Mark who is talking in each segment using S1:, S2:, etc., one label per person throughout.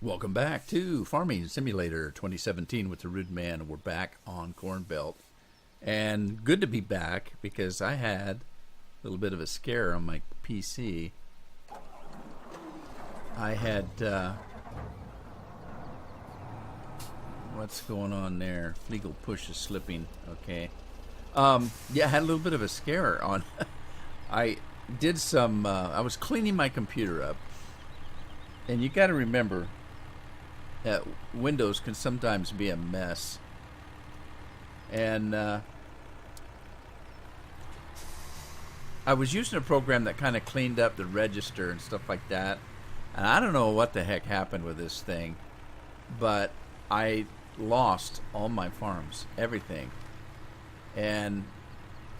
S1: Welcome back to Farming Simulator 2017 with the Rude Man. We're back on Corn Belt. And good to be back because I had a little bit of a scare on my PC. I had, what's going on there? Legal push is slipping, okay. Yeah, I had a little bit of a scare on, I did some, I was cleaning my computer up. And you got to remember, Windows can sometimes be a mess. And I was using a program that kind of cleaned up the register and stuff like that. And I don't know what the heck happened with this thing, but I lost all my farms, everything. And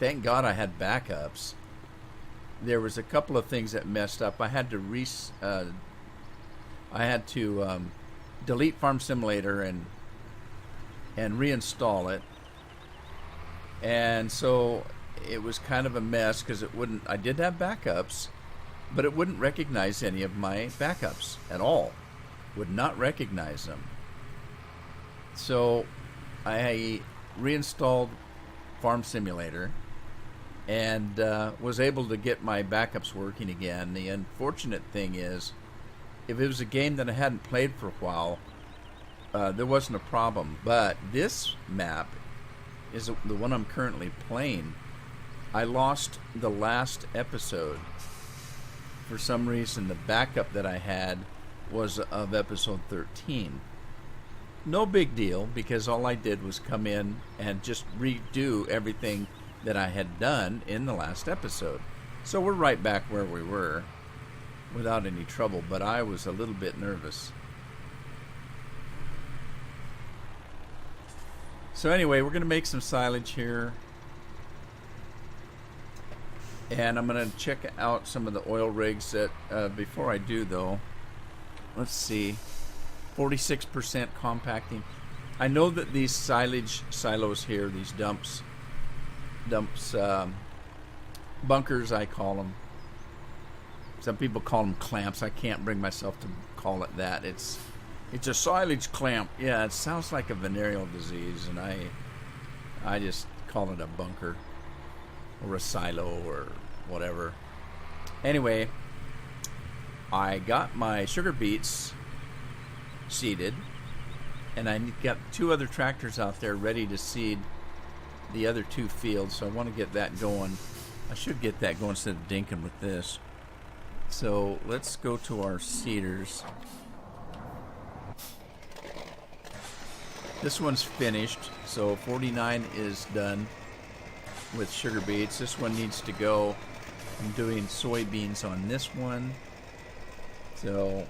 S1: thank God I had backups. There was a couple of things that messed up. I had to delete Farm Simulator and reinstall it, and so it was kind of a mess because it wouldn't. I did have backups, but it wouldn't recognize any of my backups at all. Would not recognize them. So I reinstalled Farm Simulator and was able to get my backups working again. The unfortunate thing is, if it was a game that I hadn't played for a while, there wasn't a problem. But this map is the one I'm currently playing. I lost the last episode. For some reason, the backup that I had was of episode 13. No big deal, because all I did was come in and just redo everything that I had done in the last episode. So we're right back where we were, without any trouble, but I was a little bit nervous. So anyway, we're going to make some silage here. And I'm going to check out some of the oil rigs that, before I do though, let's see, 46% compacting. I know that these silage silos here, these dumps, bunkers I call them. Some people call them clamps. I can't bring myself to call it that. It's a silage clamp. Yeah, it sounds like a venereal disease, and I just call it a bunker or a silo or whatever. Anyway, I got my sugar beets seeded, and I got 2 other tractors out there ready to seed the other 2 fields, so I want to get that going. I should get that going instead of dinking with this. So let's go to our seeders. This one's finished, so 49 is done with sugar beets. This one needs to go. I'm doing soybeans on this one. So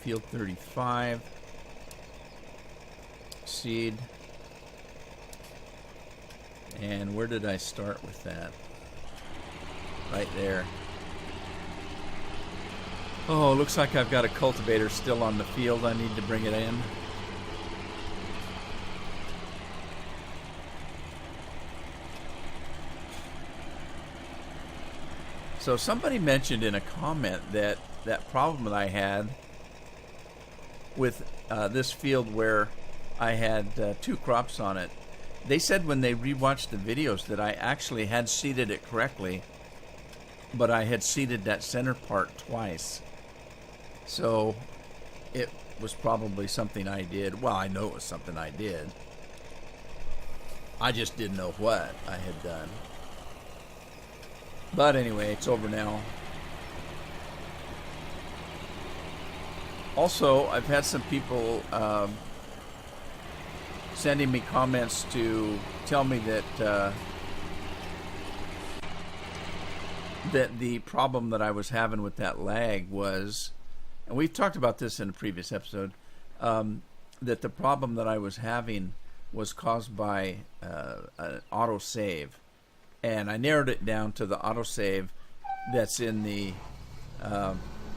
S1: field 35, seed. And where did I start with that? Right there. Oh, looks like I've got a cultivator still on the field. I need to bring it in. So somebody mentioned in a comment that problem that I had with this field where I had 2 crops on it. They said when they rewatched the videos that I actually had seeded it correctly, but I had seeded that center part twice. So it was probably something I did. Well, I know it was something I did. I just didn't know what I had done. But anyway, it's over now. Also, I've had some people sending me comments to tell me that that the problem that I was having with that lag was, and we've talked about this in a previous episode, that the problem that I was having was caused by an autosave. And I narrowed it down to the autosave that's in the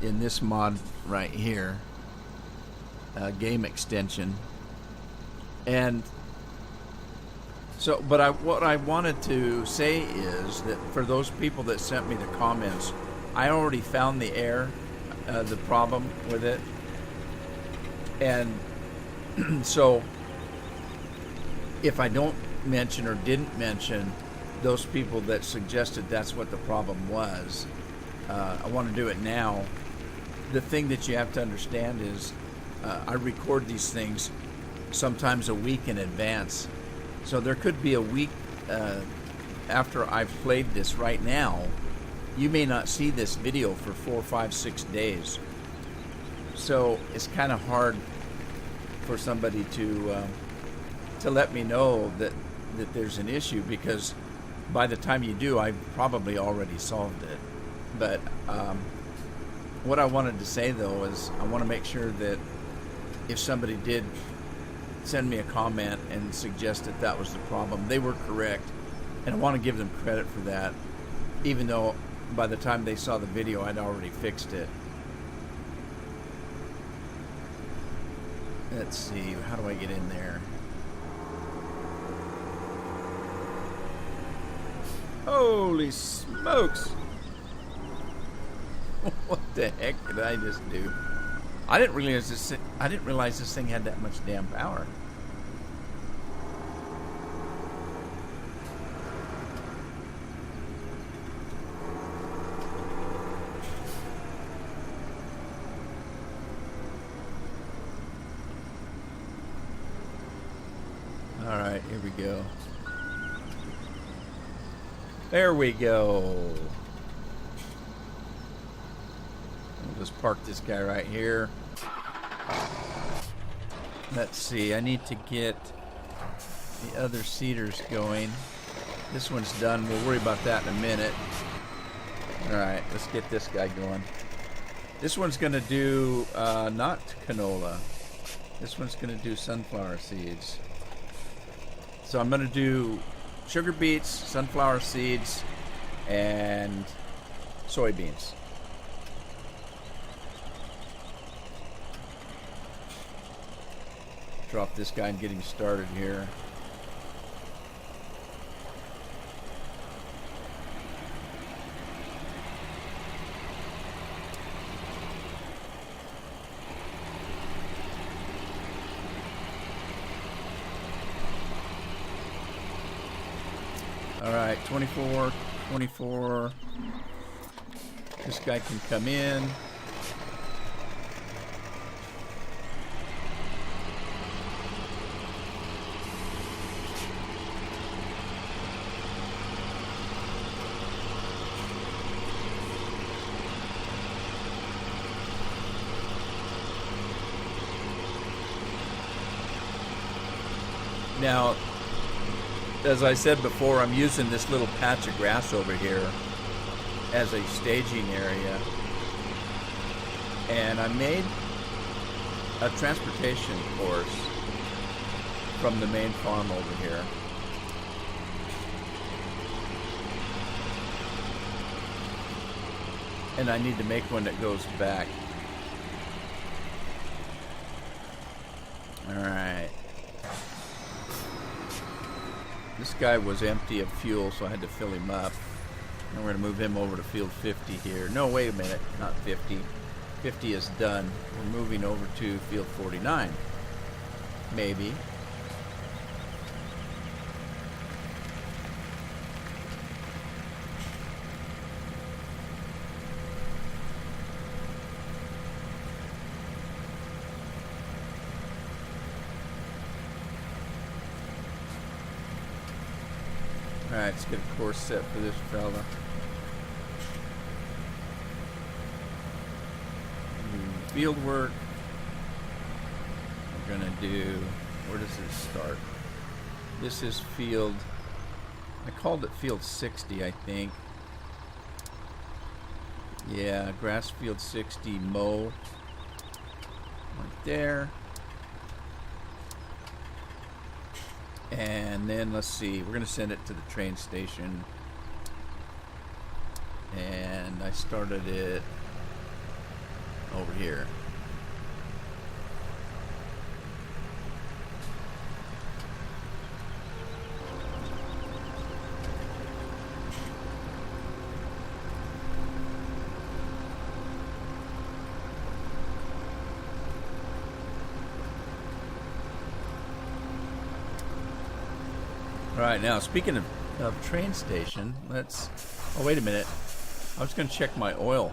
S1: in this mod right here, game extension. And so, but what I wanted to say is that for those people that sent me the comments, I already found the error. the problem with it. And so if I don't mention or didn't mention those people that suggested that's what the problem was, I want to do it now. The thing that you have to understand is I record these things sometimes a week in advance. So there could be a week after I've played this right now. You may not see this video for 4, 5, 6 days. So it's kind of hard for somebody to let me know that there's an issue, because by the time you do, I've probably already solved it. But what I wanted to say, though, is I want to make sure that if somebody did send me a comment and suggest that that was the problem, they were correct. And I want to give them credit for that, even though by the time they saw the video, I'd already fixed it. Let's see, how do I get in there? Holy smokes! What the heck did I just do? I didn't realize this thing had that much damn power. All right, here we go. There we go. We'll just park this guy right here. Let's see, I need to get the other cedars going. This one's done. We'll worry about that in a minute. Alright, let's get this guy going. This one's going to do not canola. This one's going to do sunflower seeds. So I'm going to do sugar beets, sunflower seeds, and soybeans. Drop this guy and get him started here. All right, 24, 24. This guy can come in. Now, as I said before, I'm using this little patch of grass over here as a staging area. And I made a transportation course from the main farm over here. And I need to make one that goes back. Alright. This guy was empty of fuel, so I had to fill him up. And we're going to move him over to field 50 here. No, wait a minute, not 50. 50 is done. We're moving over to field 49. Maybe. Alright, let's get a course set for this fella. Field work. We're gonna do, where does this start? This is field, I called it field 60, I think. Yeah, grass field 60, mow. Right there. And then let's see, we're going to send it to the train station. And I started it over here. All right, now speaking of train station, let's. Oh, wait a minute. I was going to check my oil.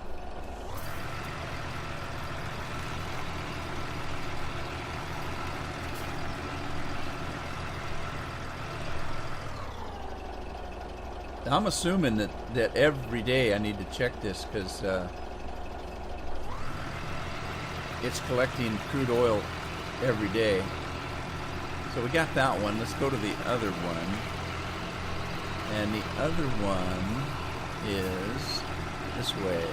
S1: I'm assuming that every day I need to check this because it's collecting crude oil every day. So we got that one. Let's go to the other one. And the other one is this way.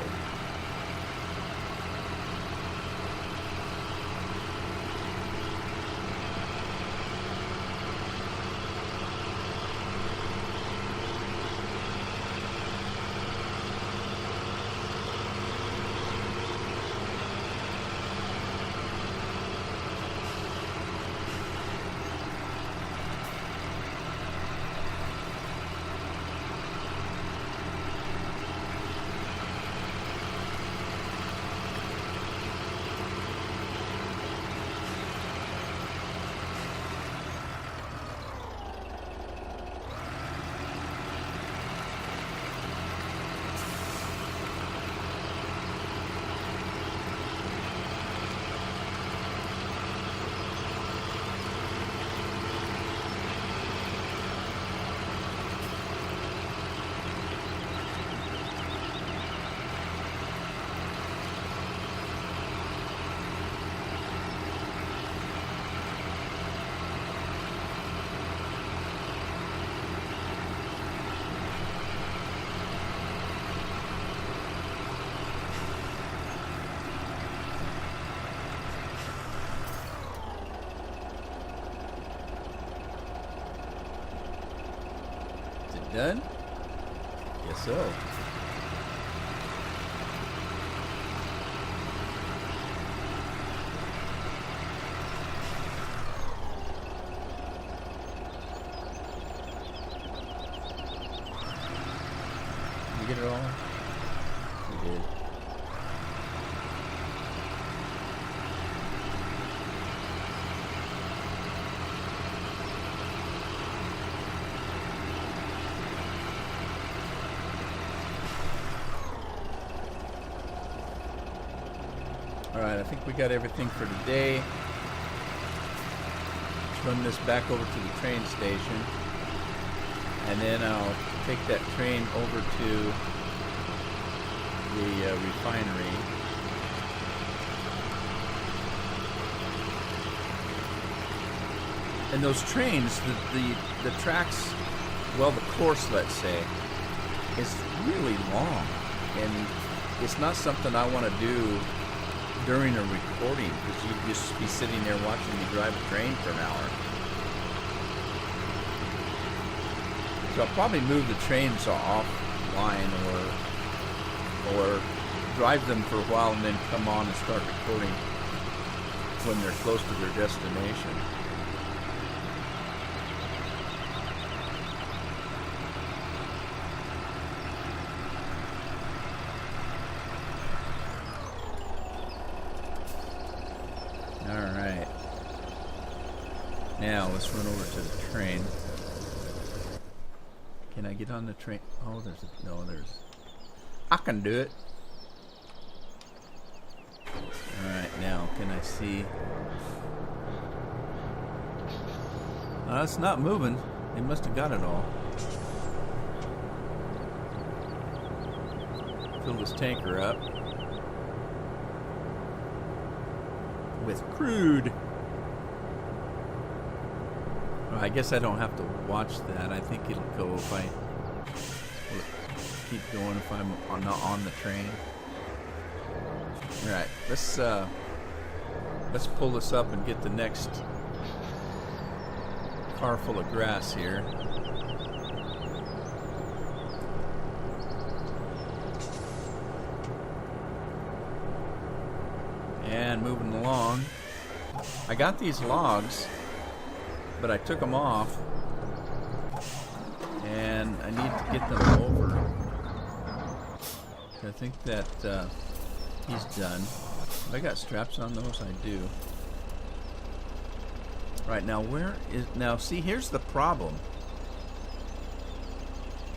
S1: Done? Guess so. You get it all? You did. Alright, I think we got everything for today. Let's run this back over to the train station. And then I'll take that train over to the refinery. And those trains, the tracks, well, the course, let's say, is really long. And it's not something I want to do during a recording, because you'd just be sitting there watching me drive a train for an hour. So I'll probably move the trains offline or drive them for a while and then come on and start recording when they're close to their destination. Alright. Now let's run over to the train. Can I get on the train? Oh, there's I can do it. Alright, now can I see? It's not moving. They must have got it all. Fill this tanker up with crude. Well, I guess I don't have to watch that. I think it'll go if I keep going if I'm not on the train. All right, let's pull this up and get the next car full of grass here. And moving along. I got these logs, but I took them off, and I need to get them over. I think that he's done. Have I got straps on those? I do. Right, now where is... Now, see, here's the problem.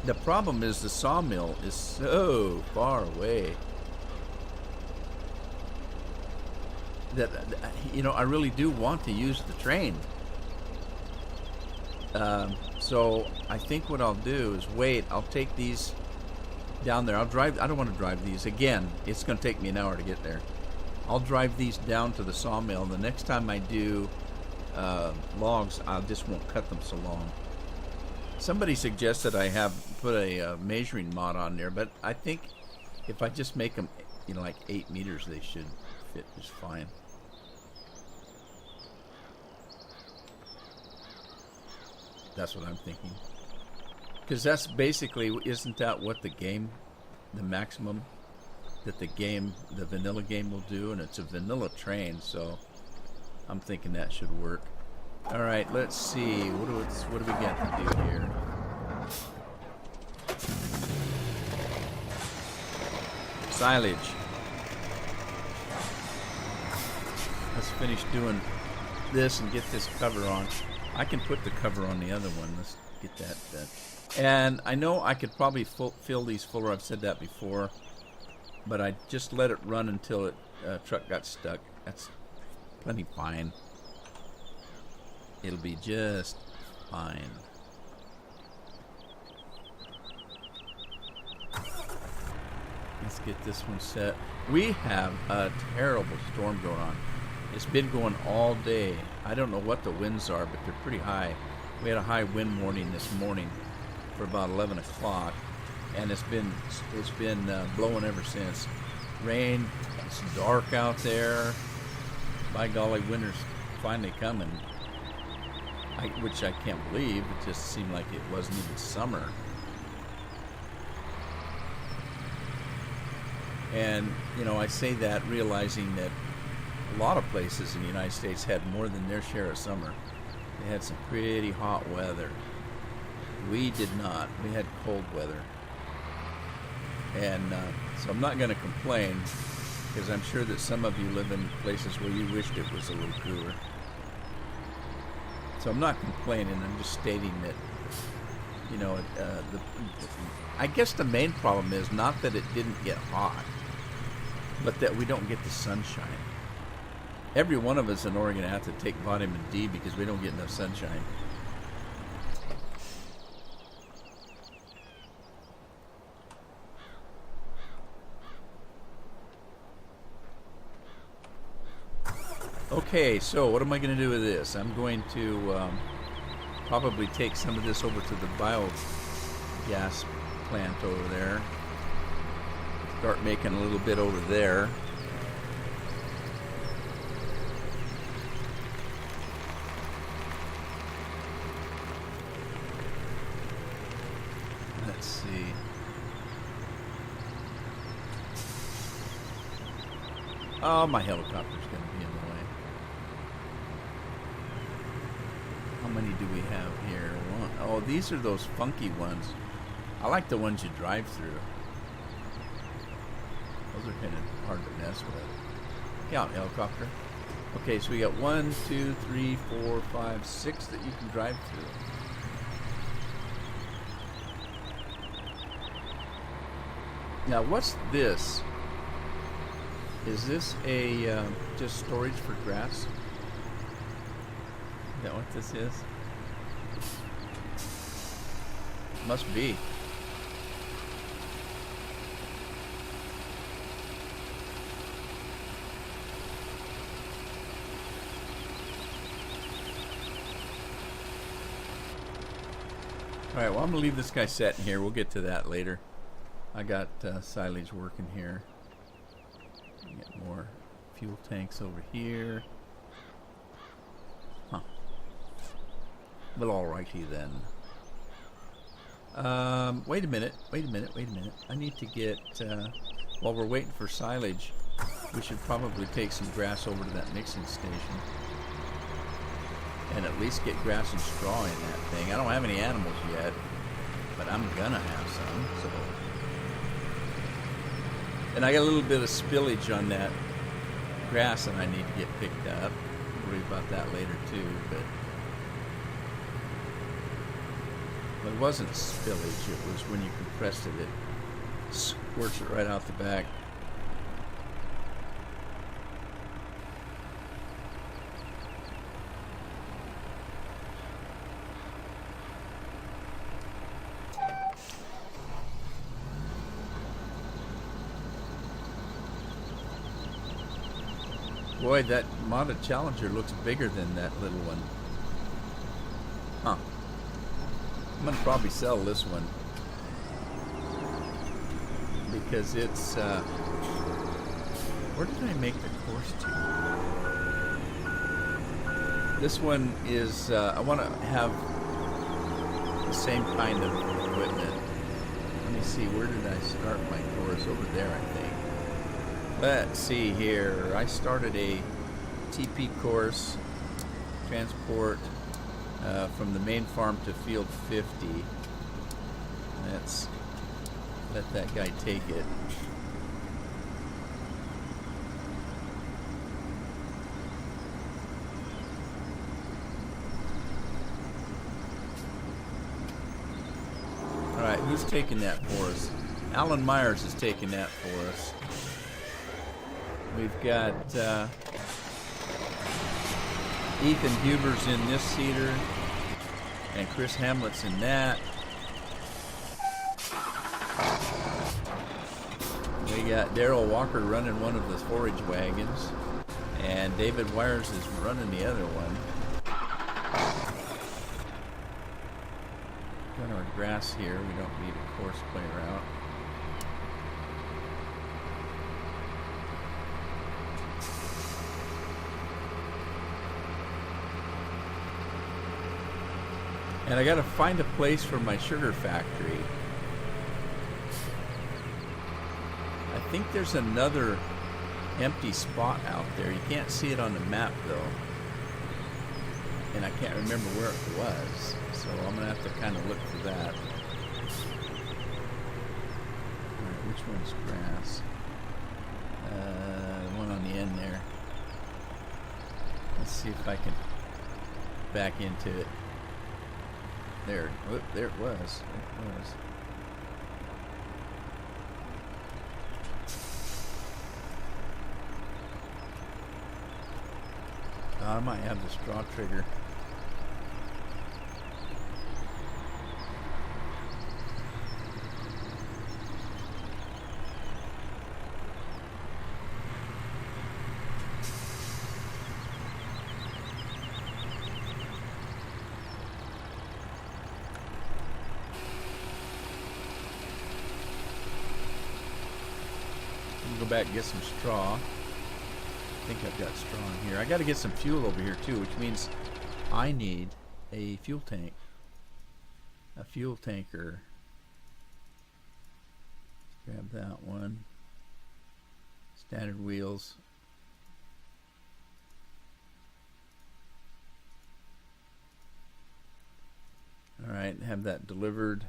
S1: The problem is the sawmill is so far away that, you know, I really do want to use the train. So I think what I'll do is wait. I'll take these down there. I'll drive. I don't want to drive these again. It's going to take me an hour to get there. I'll drive these down to the sawmill. The next time I do logs, I just won't cut them so long. Somebody suggested I have put a measuring mod on there, but I think if I just make them, you know, like 8 meters, they should fit just fine. That's what I'm thinking. Because that's basically, isn't that what the game, the maximum that the game, the vanilla game will do? And it's a vanilla train, so I'm thinking that should work. All right, let's see. What do we got to do here? Silage. Let's finish doing this and get this cover on. I can put the cover on the other one. Let's get that done. And I know I could probably fill these fuller. I've said that before. But I just let it run until it truck got stuck. That's plenty fine. It'll be just fine. Let's get this one set. We have a terrible storm going on. It's been going all day. I don't know what the winds are, but they're pretty high. We had a high wind warning this morning for about 11 o'clock, and it's been blowing ever since. Rain. It's dark out there. By golly, winter's finally coming. Which I can't believe. It just seemed like it wasn't even summer. And, you know, I say that realizing that a lot of places in the United States had more than their share of summer. They had some pretty hot weather. We did not. We had cold weather. And so I'm not going to complain, because I'm sure that some of you live in places where you wished it was a little cooler. So I'm not complaining. I'm just stating that, you know, I guess the main problem is not that it didn't get hot, but that we don't get the sunshine. Every one of us in Oregon have to take vitamin D because we don't get enough sunshine. Okay, so what am I going to do with this? I'm going to probably take some of this over to the biogas plant over there. Start making a little bit over there. Let's see. Oh, my helicopter's going to be in the way. How many do we have here? One. Oh, these are those funky ones. I like the ones you drive through. Those are kind of hard to mess with. Yeah, helicopter. Okay, so we got 1, 2, 3, 4, 5, 6 that you can drive through. Now, what's this? Is this a just storage for grass? Is that what this is? Must be. Alright, well, I'm going to leave this guy set in here. We'll get to that later. I got silage working here. Get more fuel tanks over here. Huh. Well, alrighty then. Wait a minute. I need to get, while we're waiting for silage, we should probably take some grass over to that mixing station. And at least get grass and straw in that thing. I don't have any animals yet, but I'm gonna have some, so. And I got a little bit of spillage on that grass that I need to get picked up. We'll worry about that later too, but Well, it wasn't spillage. It was when you compressed it, it squirts it right out the back. Boy, that modded Challenger looks bigger than that little one. Huh. I'm gonna probably sell this one because it's where did I make the course to? This one is I want to have the same kind of equipment. Let me see, where did I start my course? Over there, I think. Let's see here. I started a TP course, transport from the main farm to field 50. Let's let that guy take it. All right, who's taking that for us? Alan Myers is taking that for us. We've got Ethan Huber's in this seeder, and Chris Hamlet's in that. We got Daryl Walker running one of the forage wagons, and David Wires is running the other one. Got our grass here. We don't need a course player out. And I gotta find a place for my sugar factory. I think there's another empty spot out there. You can't see it on the map though. And I can't remember where it was. So I'm gonna have to kind of look for that. Alright, which one's grass? The one on the end there. Let's see if I can back into it. There, whoop, there it was. There it was. I might have the straw trigger. Go back and get some straw. I think I've got straw in here. I got to get some fuel over here too, which means I need a fuel tank. A fuel tanker. Grab that one. Standard wheels. Alright, have that delivered.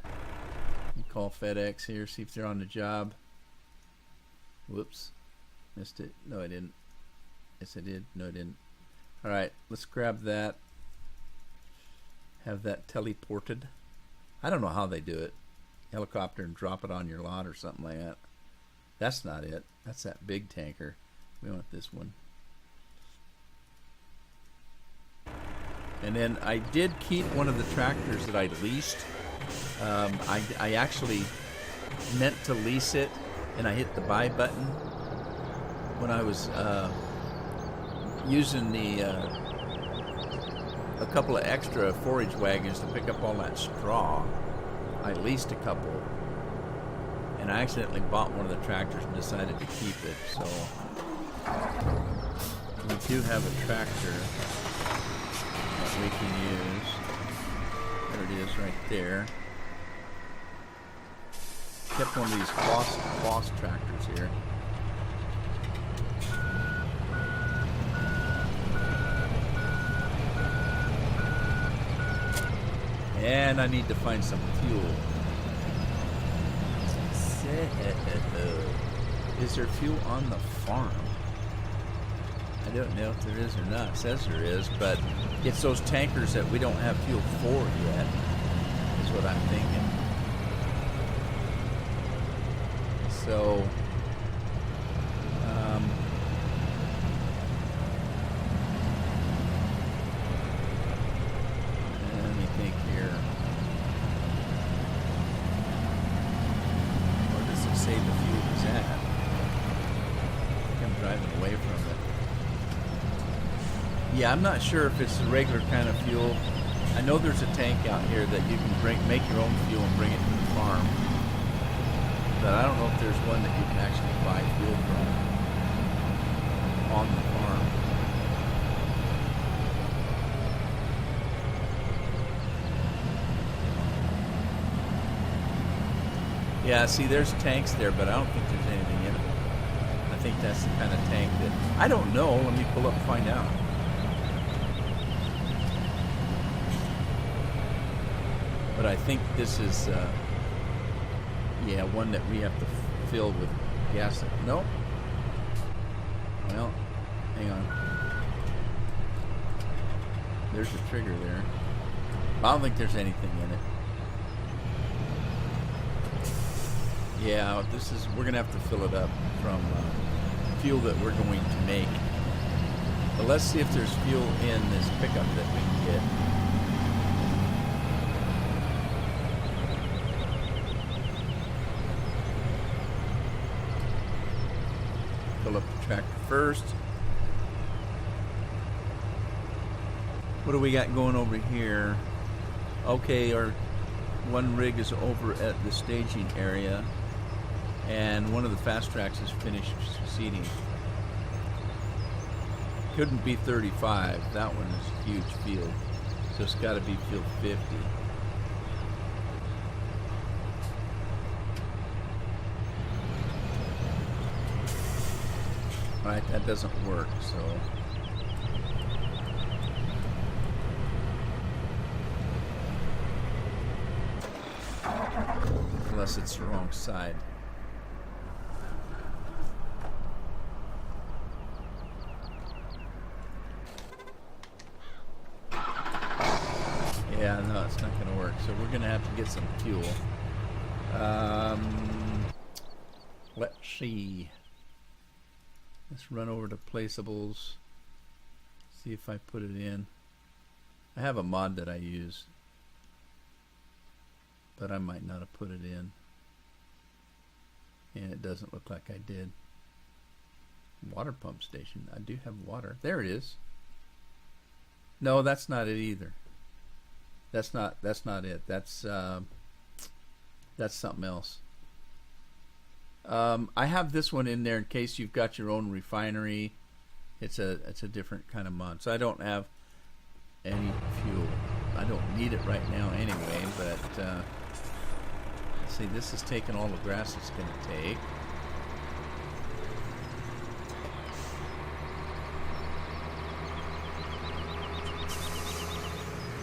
S1: Call FedEx here, see if they're on the job. Whoops. Missed it. No, I didn't. Yes, I did. No, I didn't. Alright, let's grab that. Have that teleported. I don't know how they do it. Helicopter and drop it on your lot or something like that. That's not it. That's that big tanker. We want this one. And then I did keep one of the tractors that I leased. I actually meant to lease it, and I hit the buy button when I was using a couple of extra forage wagons to pick up all that straw. I leased a couple, and I accidentally bought one of the tractors and decided to keep it. So we do have a tractor that we can use. There it is right there. Kept one of these Boss tractors here. And I need to find some fuel. Is there fuel on the farm? I don't know if there is or not. It says there is, but it's those tankers that we don't have fuel for yet. is what I'm thinking. So, let me think here. Where does it say the fuel is at? I'm driving away from it. Yeah, I'm not sure if it's the regular kind of fuel. I know there's a tank out here that you can make your own fuel and bring it to the farm. But I don't know if there's one that you can actually buy fuel from on the farm. Yeah, see, there's tanks there, but I don't think there's anything in it. I think that's the kind of tank that... I don't know. Let me pull up and find out. But I think this is, yeah, one that we have to fill with gas. No. Well, hang on. There's a trigger there. I don't think there's anything in it. Yeah, this is, we're going to have to fill it up from fuel that we're going to make. But let's see if there's fuel in this pickup that we can get. Fill up the tractor first. What do we got going over here? Okay, our one rig is over at the staging area, and one of the fast tracks is finished seeding. Couldn't be 35. That one is a huge field, so it's got to be field 50. Right, that doesn't work, so unless it's the wrong side. Yeah, no, it's not going to work, so we're going to have to get some fuel. Let's see. Let's run over to placeables, see if I put it in. I have a mod that I use, but I might not have put it in, and it doesn't look like I did. Water pump station. I do have water. There it is. No, that's not it either. That's not it. That's something else. I have this one in there in case you've got your own refinery. It's a different kind of mod. So I don't have any fuel. I don't need it right now anyway, but let's see, this is taking all the grass it's going to take.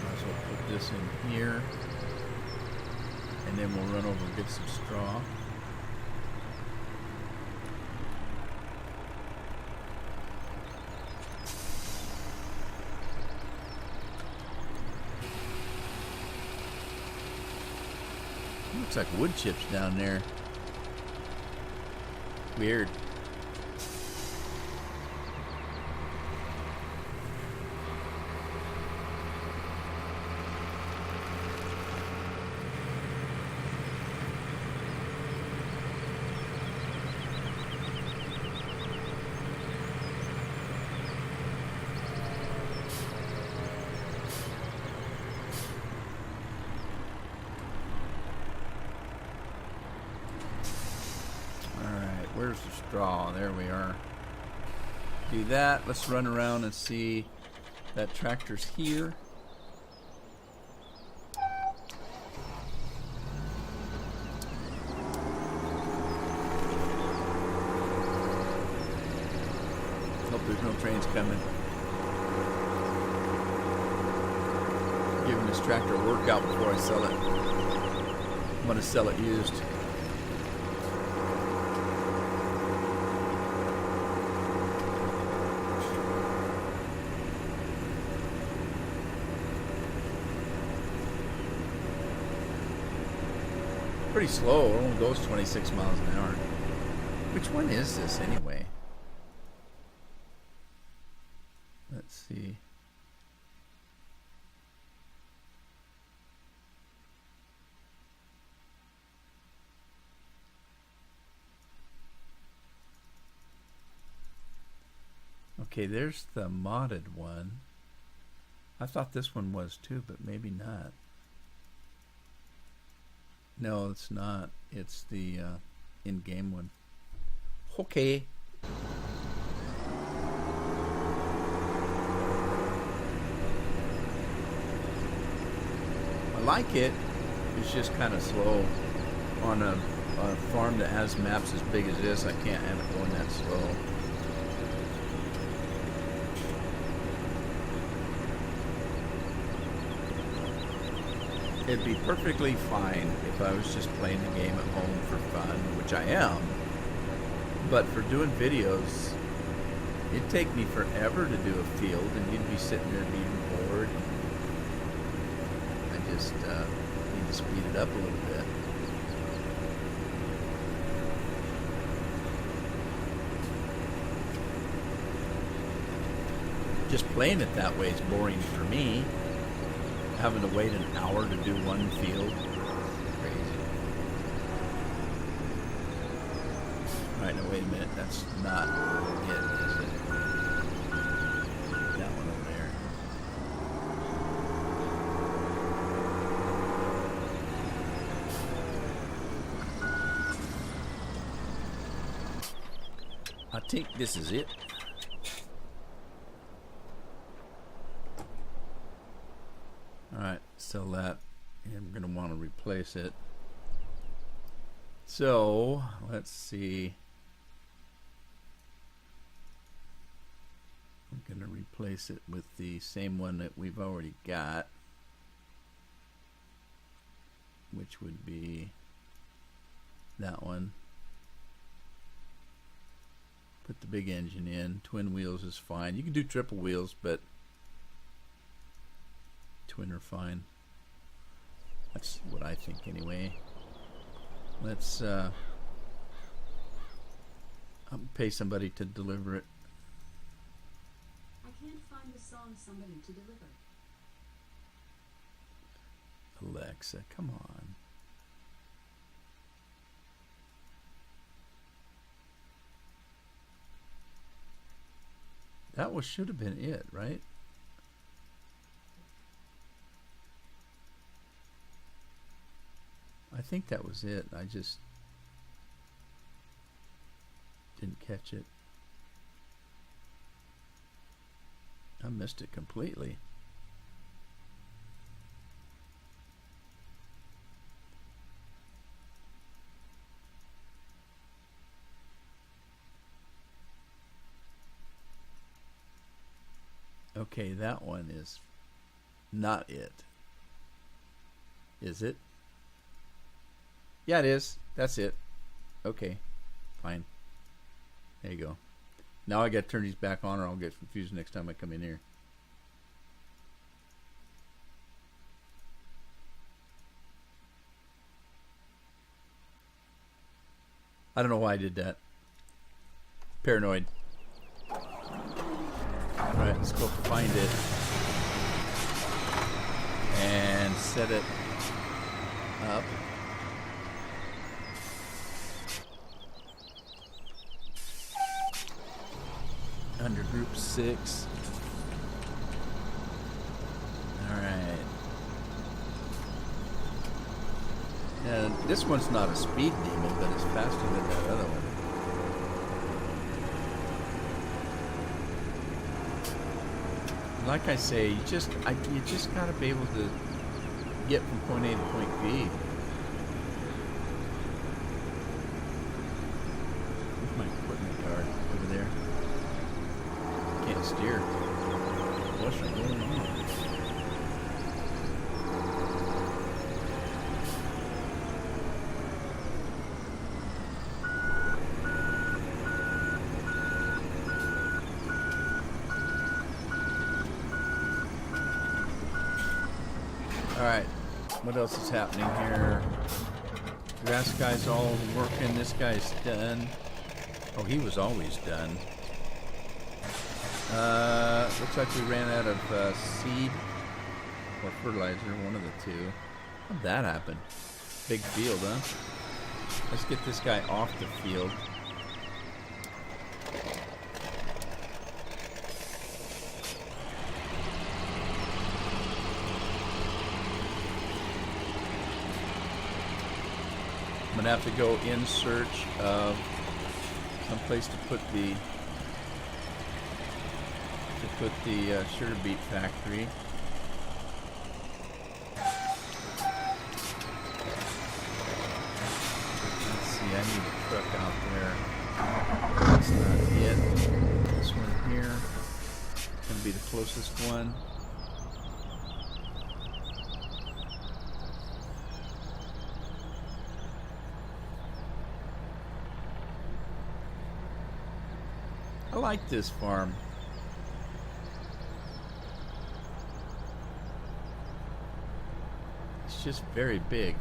S1: Might as well put this in here, and then we'll run over and get some straw. Looks like wood chips down there. Weird. Where's the straw? There we are. Do that. Let's run around and see that tractor's here. Hope there's no trains coming. Giving this tractor a workout before I sell it. I'm going to sell it used. pretty slow. It only goes 26 miles an hour. Which one is this anyway? Let's see. Okay, there's the modded one. I thought this one was too, but maybe not. No, it's not. It's the in-game one. Okay. I like it. It's just kind of slow. On a farm that has maps as big as this, I can't have it going that slow. It'd be perfectly fine if I was just playing the game at home for fun, which I am. But for doing videos, it'd take me forever to do a field, and you'd be sitting there being bored. I just need to speed it up a little bit. Just playing it that way is boring for me. Having to wait an hour to do one field. Crazy. Alright, now wait a minute. That's not it, is it? That one over there. I think this is it. Alright, sell that. And I'm going to want to replace it. So, let's see. I'm going to replace it with the same one that we've already got, which would be that one. Put the big engine in. Twin wheels is fine. You can do triple wheels, but twin are fine. That's what I think anyway. Let's pay somebody to deliver it.
S2: I can't find the song somebody to deliver.
S1: Alexa, come on. That was should have been it, right? I think that was it. I just didn't catch it. I missed it completely. Okay, that one is not it. Is it? Yeah, it is. That's it. Okay, fine. There you go. Now I got to turn these back on, or I'll get confused next time I come in here. I don't know why I did that. Paranoid. Alright, let's go find it. And set it up. Under group 6. Alright. And this one's not a speed demon, but it's faster than that other one. Like I say, you just gotta be able to get from point A to point B. Where's my equipment card? Over there. Can't steer. What's going on? Alright, what else is happening here? Grass guy's all working. This guy's done. Oh, he was always done. Looks like we ran out of seed or fertilizer, one of the two. How'd that happen? Big field, huh? Let's get this guy off the field. I'm gonna have to go in search of some place to put the sugar beet factory. Let's see, I need a truck out there. That's not it. This one here gonna be the closest one. I like this farm. It's just very big.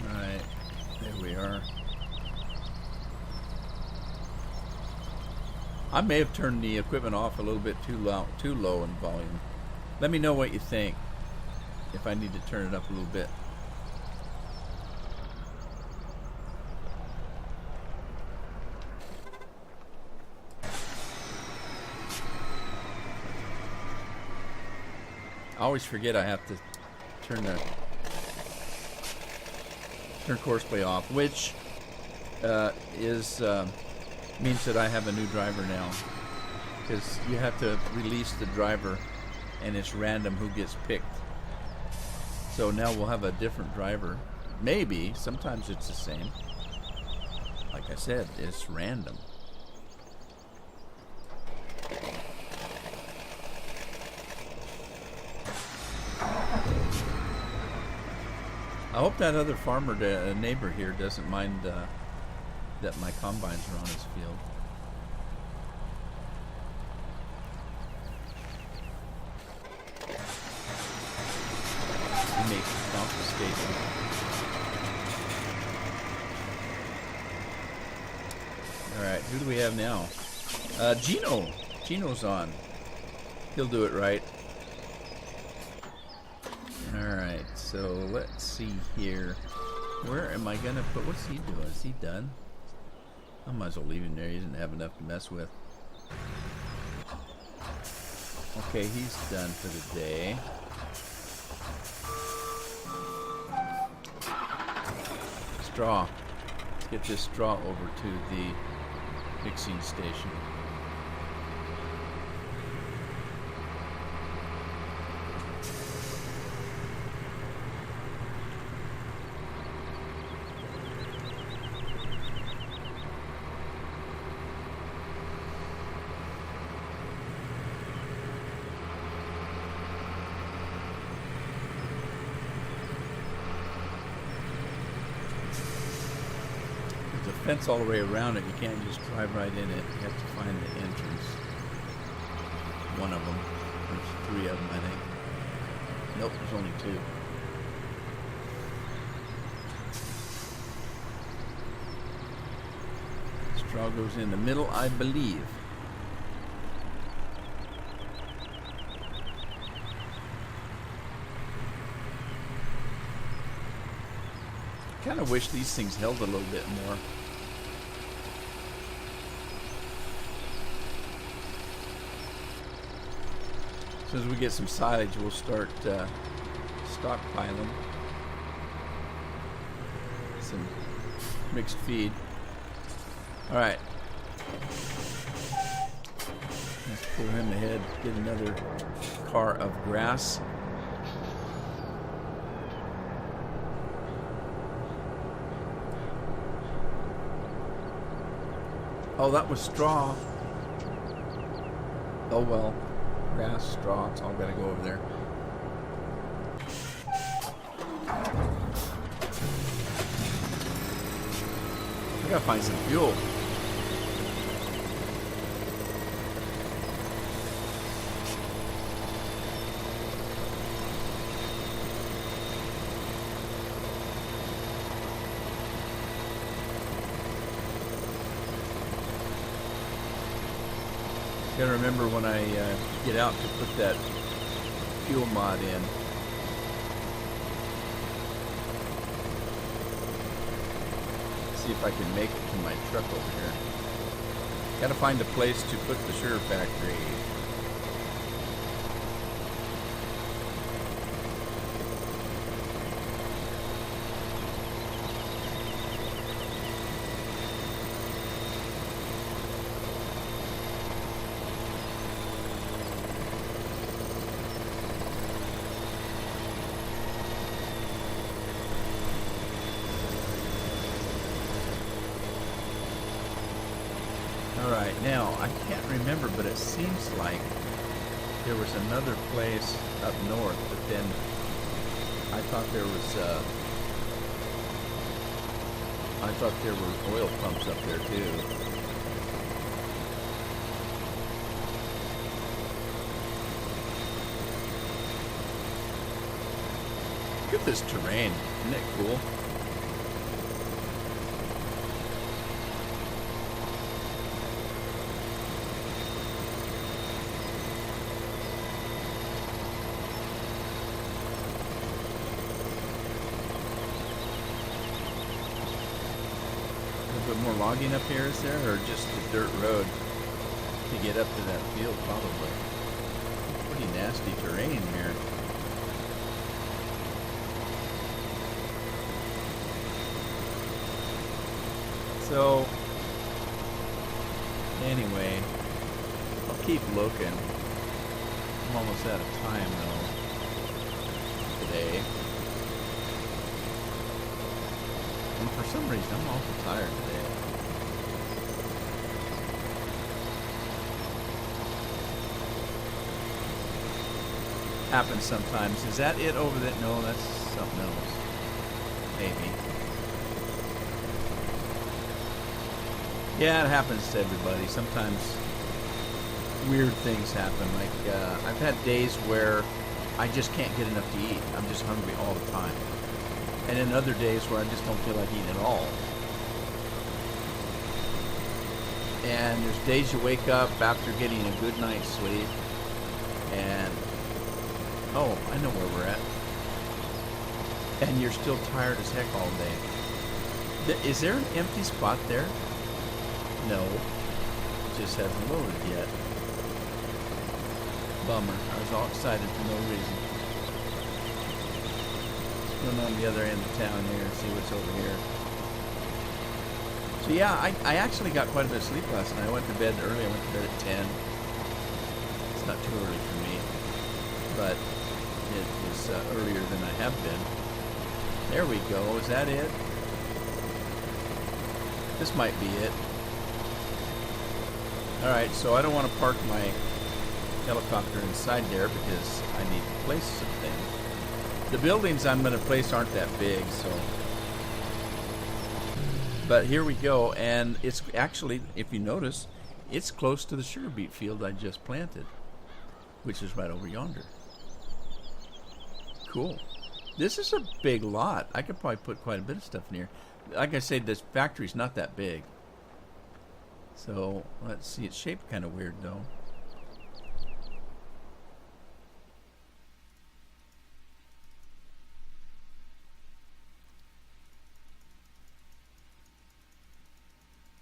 S1: All right, there we are. I may have turned the equipment off a little bit too low in volume. Let me know what you think, if I need to turn it up a little bit. I always forget I have to turn Courseplay off, which means that I have a new driver now, because you have to release the driver and it's random who gets picked. So now we'll have a different driver. Maybe sometimes it's the same. Like I said, it's random. I hope that other farmer, neighbor here, doesn't mind that my combines are on his field. He may confiscate them. Alright, who do we have now? Gino! Gino's on. He'll do it right. Alright, so let's see here. Where am I gonna put, what's he doing? Is he done? I might as well leave him there. He doesn't have enough to mess with. Okay, he's done for the day. Straw. Let's get this straw over to the mixing station. Fence all the way around it. You can't just drive right in it. You have to find the entrance. One of them. There's 3 of them, I think. Nope, there's only 2. Straw goes in the middle, I believe. I kind of wish these things held a little bit more. As soon as we get some silage, we'll start stockpiling some mixed feed. All right, let's pull him ahead. Get another car of grass. Oh, that was straw. Oh well. Grass, straw, it's all gotta go over there. Gotta find some fuel. Gotta remember when I get out to put that fuel mod in. See if I can make it to my truck over here. Gotta find a place to put the sugar factory. Alright, now, I can't remember, but it seems like there was another place up north, but then I thought there were oil pumps up there too. Look at this terrain, isn't it cool? More logging up here, is there, or just a dirt road to get up to that field? Probably. Pretty nasty terrain here. So anyway, I'll keep looking. I'm almost out of time though today. And for some reason, I'm awful tired today. Happens sometimes. Is that it over there? No, that's something else. Maybe. Yeah, it happens to everybody. Sometimes weird things happen. Like, I've had days where I just can't get enough to eat. I'm just hungry all the time. And then other days where I just don't feel like eating at all. And there's days you wake up after getting a good night's sleep and, oh, I know where we're at. And you're still tired as heck all day. Is there an empty spot there? No. It just hasn't loaded yet. Bummer. I was all excited for no reason. Going on the other end of town here and see what's over here. So yeah, I actually got quite a bit of sleep last night. I went to bed early. I went to bed at 10. It's not too early for me, but it was earlier than I have been. There we go. Is that it? This might be it. Alright, so I don't want to park my helicopter inside there because I need to place some things. The buildings I'm going to place aren't that big, so. But here we go, and it's actually, if you notice, it's close to the sugar beet field I just planted, which is right over yonder. Cool. This is a big lot. I could probably put quite a bit of stuff in here. Like I said, this factory's not that big. So, let's see. It's shaped kind of weird, though.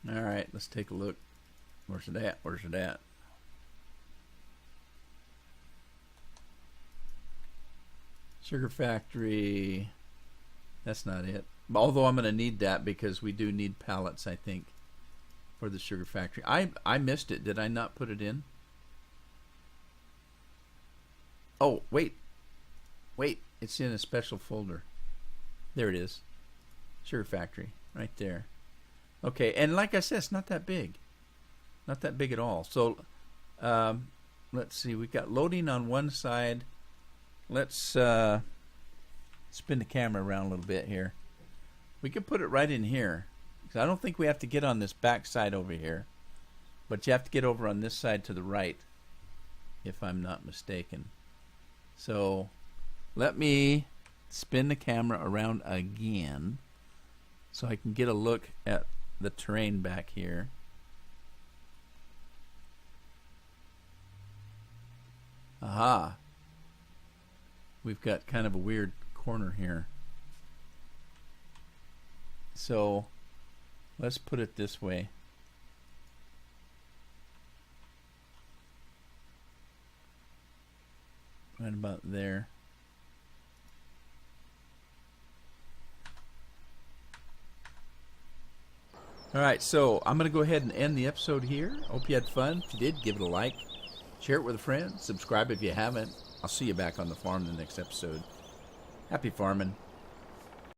S1: Alright, let's take a look. Where's it at? Where's it at? Sugar factory. That's not it. Although I'm going to need that because we do need pallets, I think, for the sugar factory. I missed it. Did I not put it in? Oh, wait. Wait. It's in a special folder. There it is. Sugar factory. Right there. Okay, and like I said, it's not that big. Not that big at all. So, let's see. We've got loading on one side. Let's spin the camera around a little bit here. We could put it right in here. 'Cause I don't think we have to get on this back side over here. But you have to get over on this side to the right, if I'm not mistaken. So let me spin the camera around again so I can get a look at the terrain back here. Aha. We've got kind of a weird corner here. So let's put it this way. Right about there. Alright, so I'm going to go ahead and end the episode here. Hope you had fun. If you did, give it a like. Share it with a friend. Subscribe if you haven't. I'll see you back on the farm in the next episode. Happy farming.